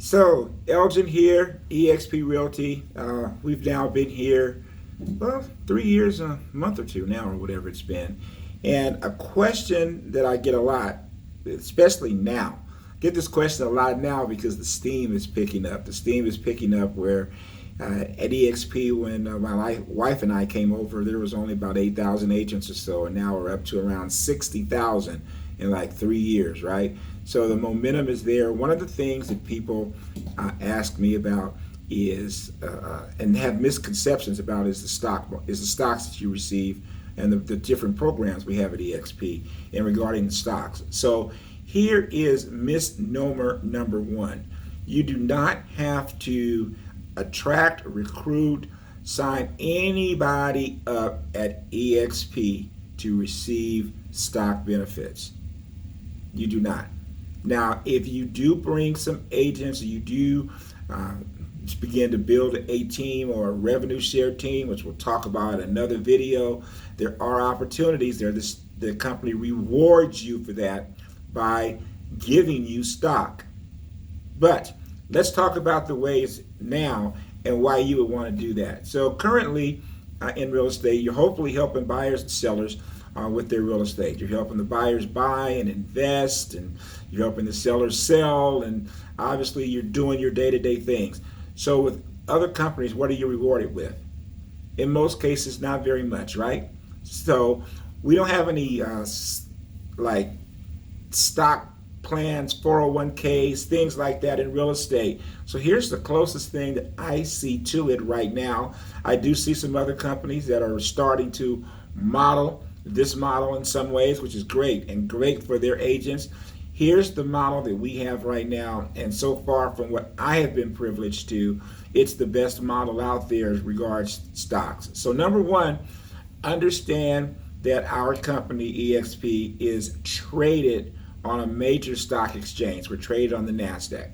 So, Elgin here, EXP Realty. We've now been here, well, 3 years, a month or two now, or whatever it's been. And a question that I get a lot, especially now, I get this question a lot now because the steam is picking up. The steam is picking up where at EXP, when my wife and I came over, there was only about 8,000 agents or so, and now we're up to around 60,000 in like 3 years, right? So the momentum is there. One of the things that people ask me about is and have misconceptions about is the stocks that you receive and the different programs we have at EXP and regarding the stocks. So here is misnomer number one. You do not have to attract, recruit, sign anybody up at EXP to receive stock benefits. You do not. Now, if you do bring some agents, you do begin to build a team or a revenue share team, which we'll talk about in another video, there are opportunities there. The company rewards you for that by giving you stock. But let's talk about the ways now and why you would want to do that. So currently in real estate, you're hopefully helping buyers and sellers with their real estate. You're helping the buyers buy and invest, and you're helping the sellers sell, and obviously you're doing your day-to-day things. So with other companies, what are you rewarded with? In most cases, not very much, right? So we don't have any like stock plans, 401ks, things like that in real estate. So here's the closest thing that I see to it right now. I do see some other companies that are starting to model this model in some ways, which is great and great for their agents. Here's the model that we have right now, and so far from what I have been privileged to, it's the best model out there as regards stocks. So number one, understand that our company EXP is traded on a major stock exchange. We're traded on the NASDAQ.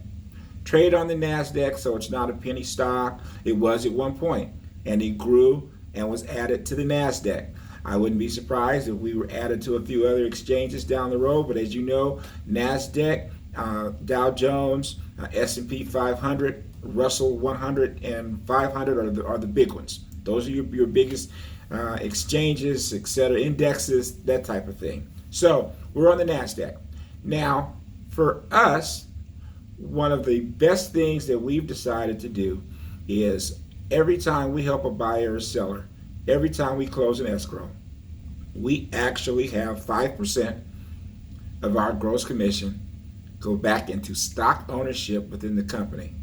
Trade on the NASDAQ, so it's not a penny stock. It was at one point, and it grew and was added to the NASDAQ. I wouldn't be surprised if we were added to a few other exchanges down the road, but as you know, NASDAQ, Dow Jones, S&P 500, Russell 100, and 500 are the big ones. Those are your biggest exchanges, etc., indexes, that type of thing. So we're on the NASDAQ. Now, for us, one of the best things that we've decided to do is every time we help a buyer or seller, every time we close an escrow, we actually have 5% of our gross commission go back into stock ownership within the company.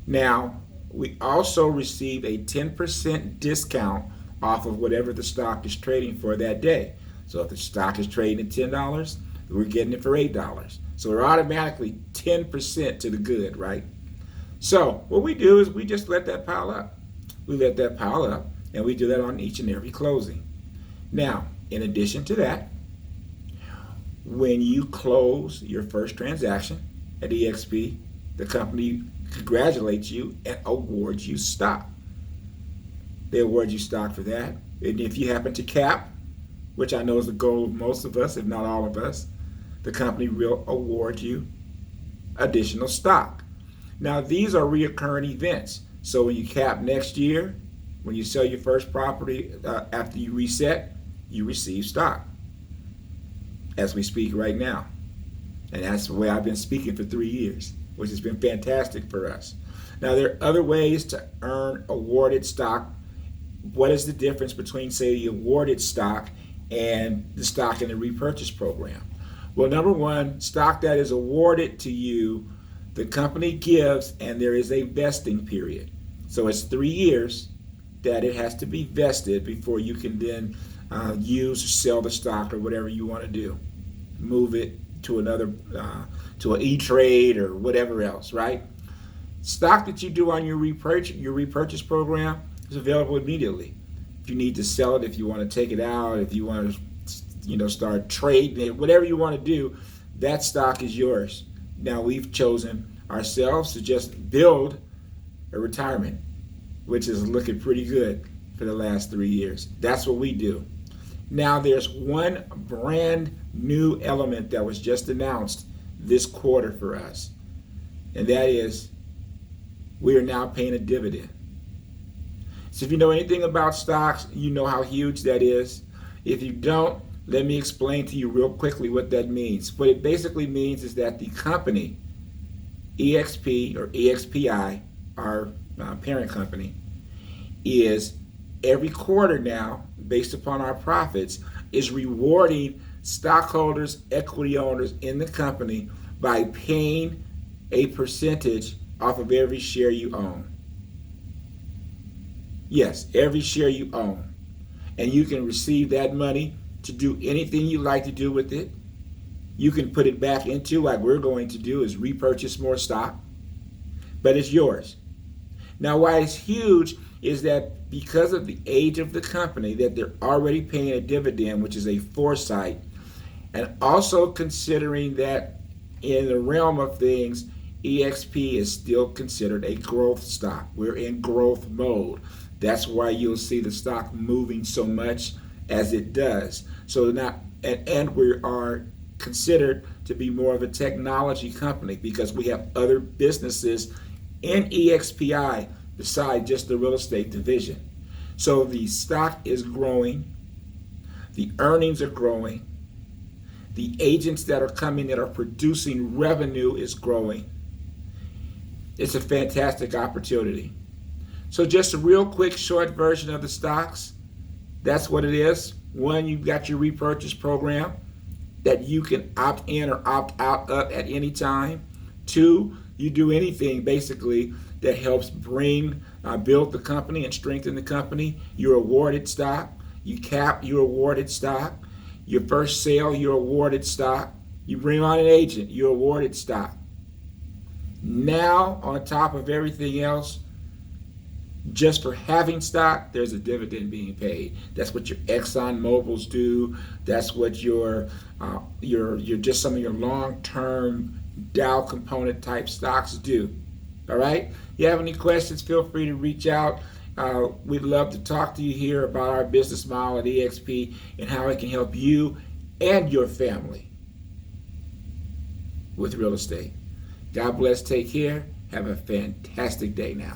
Now, we also receive a 10% discount off of whatever the stock is trading for that day. So if the stock is trading at $10, we're getting it for $8. So we're automatically 10% to the good, right? So what we do is we just let that pile up. We let that pile up, and we do that on each and every closing. Now, in addition to that, when you close your first transaction at EXP, the company congratulates you and awards you stock. They award you stock for that. And if you happen to cap, which I know is the goal of most of us, if not all of us, the company will award you additional stock. Now, these are reoccurring events. So when you cap next year, when you sell your first property after you reset, you receive stock as we speak right now. And that's the way I've been speaking for 3 years, which has been fantastic for us. Now, there are other ways to earn awarded stock. What is the difference between, say, the awarded stock and the stock in the repurchase program? Well, number one, stock that is awarded to you, the company gives, and there is a vesting period. So it's 3 years that it has to be vested before you can then use or sell the stock or whatever you want to do. Move it to another, to an E-Trade or whatever else, right? Stock that you do on your repurchase program is available immediately. If you need to sell it, if you want to take it out, if you want to start trading it, whatever you want to do, that stock is yours. Now, we've chosen ourselves to just build a retirement, which is looking pretty good for the last 3 years. That's what we do. Now, there's one brand new element that was just announced this quarter for us. and that is we are now paying a dividend. So if you know anything about stocks, you know how huge that is. If you don't, let me explain to you real quickly what that means. What it basically means is that the company, EXP or EXPI, our parent company, is every quarter now, based upon our profits, is rewarding stockholders, equity owners in the company by paying a percentage off of every share you own. Yes, every share you own. And you can receive that money to do anything you like to do with it. You can put it back into, like we're going to do, is repurchase more stock. But it's yours. Now, why it's huge is that because of the age of the company, that they're already paying a dividend, which is a foresight, and also considering that in the realm of things, EXP is still considered a growth stock. We're in growth mode. That's why you'll see the stock moving so much as it does. So now, and we are considered to be more of a technology company because we have other businesses in EXPI besides just the real estate division. So the stock is growing, the earnings are growing, the agents that are coming that are producing revenue is growing. It's a fantastic opportunity. So just a real quick short version of the stocks. That's what it is. One, you've got your repurchase program that you can opt in or opt out of at any time. Two, you do anything basically that helps build the company and strengthen the company. You're awarded stock. You cap, you're awarded stock. Your first sale, you're awarded stock. You bring on an agent, you're awarded stock. Now, on top of everything else, just for having stock, there's a dividend being paid. That's what your Exxon Mobils do. That's what your just some of your long-term Dow component type stocks do. All right? If you have any questions, feel free to reach out. We'd love to talk to you here about our business model at EXP and how it can help you and your family with real estate. God bless. Take care. Have a fantastic day now.